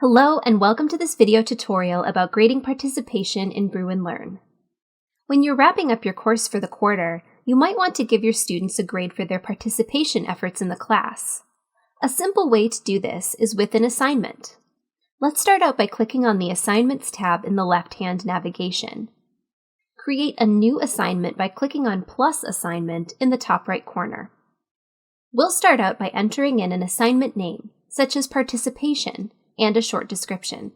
Hello and welcome to this video tutorial about grading participation in Bruin Learn. When you're wrapping up your course for the quarter, you might want to give your students a grade for their participation efforts in the class. A simple way to do this is with an assignment. Let's start out by clicking on the Assignments tab in the left-hand navigation. Create a new assignment by clicking on Plus Assignment in the top right corner. We'll start out by entering in an assignment name, such as Participation, and a short description.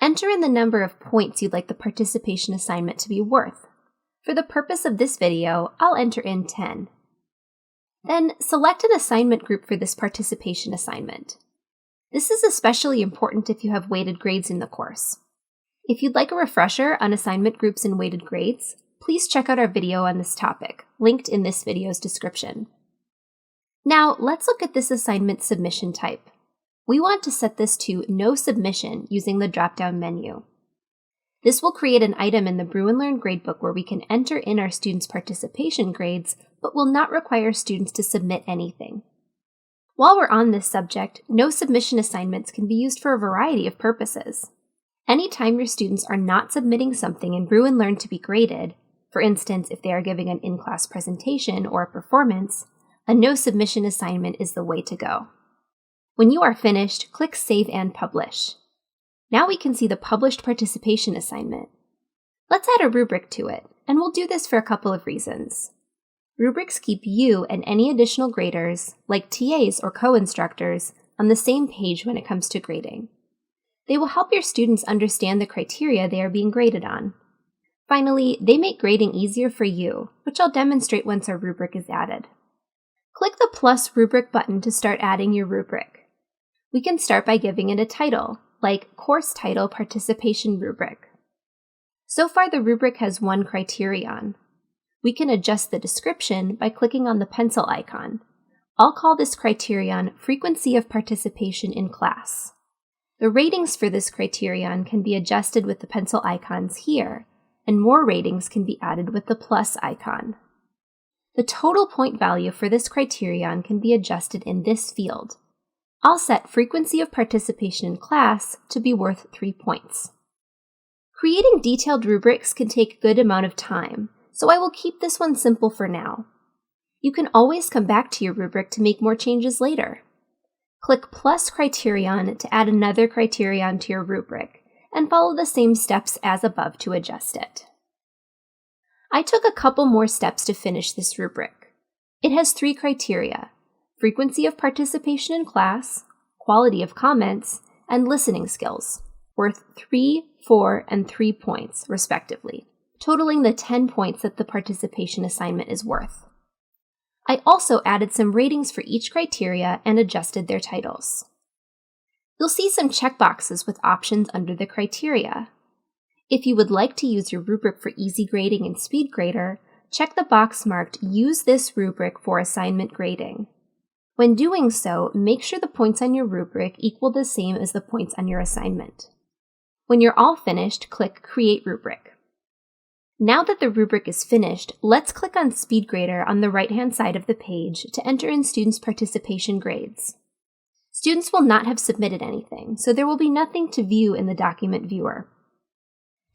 Enter in the number of points you'd like the participation assignment to be worth. For the purpose of this video, I'll enter in 10. Then select an assignment group for this participation assignment. This is especially important if you have weighted grades in the course. If you'd like a refresher on assignment groups and weighted grades, please check out our video on this topic, linked in this video's description. Now, let's look at this assignment submission type. We want to set this to No Submission using the drop-down menu. This will create an item in the Bruin Learn gradebook where we can enter in our students' participation grades, but will not require students to submit anything. While we're on this subject, no submission assignments can be used for a variety of purposes. Anytime your students are not submitting something in Bruin Learn to be graded, for instance, if they are giving an in-class presentation or a performance, a no submission assignment is the way to go. When you are finished, click Save and Publish. Now we can see the published participation assignment. Let's add a rubric to it, and we'll do this for a couple of reasons. Rubrics keep you and any additional graders, like TAs or co-instructors, on the same page when it comes to grading. They will help your students understand the criteria they are being graded on. Finally, they make grading easier for you, which I'll demonstrate once our rubric is added. Click the plus rubric button to start adding your rubric. We can start by giving it a title, like Course Title Participation Rubric. So far, the rubric has one criterion. We can adjust the description by clicking on the pencil icon. I'll call this criterion Frequency of Participation in Class. The ratings for this criterion can be adjusted with the pencil icons here, and more ratings can be added with the plus icon. The total point value for this criterion can be adjusted in this field. I'll set Frequency of Participation in Class to be worth 3 points. Creating detailed rubrics can take a good amount of time, so I will keep this one simple for now. You can always come back to your rubric to make more changes later. Click Plus Criterion to add another criterion to your rubric, and follow the same steps as above to adjust it. I took a couple more steps to finish this rubric. It has 3 criteria: frequency of participation in class, quality of comments, and listening skills, worth 3, 4, and 3 points, respectively, totaling the 10 points that the participation assignment is worth. I also added some ratings for each criteria and adjusted their titles. You'll see some checkboxes with options under the criteria. If you would like to use your rubric for easy grading and speed grader, check the box marked Use this rubric for assignment grading. When doing so, make sure the points on your rubric equal the same as the points on your assignment. When you're all finished, click Create Rubric. Now that the rubric is finished, let's click on Speed Grader on the right-hand side of the page to enter in students' participation grades. Students will not have submitted anything, so there will be nothing to view in the document viewer.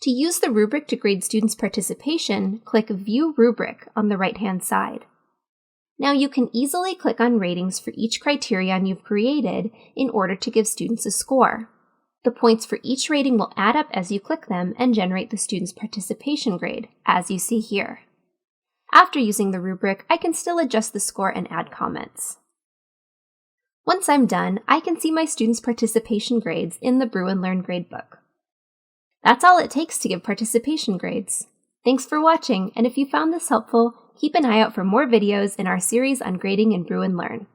To use the rubric to grade students' participation, click View Rubric on the right-hand side. Now you can easily click on ratings for each criterion you've created in order to give students a score. The points for each rating will add up as you click them and generate the student's participation grade, as you see here. After using the rubric, I can still adjust the score and add comments. Once I'm done, I can see my students' participation grades in the Bruin Learn gradebook. That's all it takes to give participation grades. Thanks for watching, and if you found this helpful, keep an eye out for more videos in our series on grading in Bruin Learn.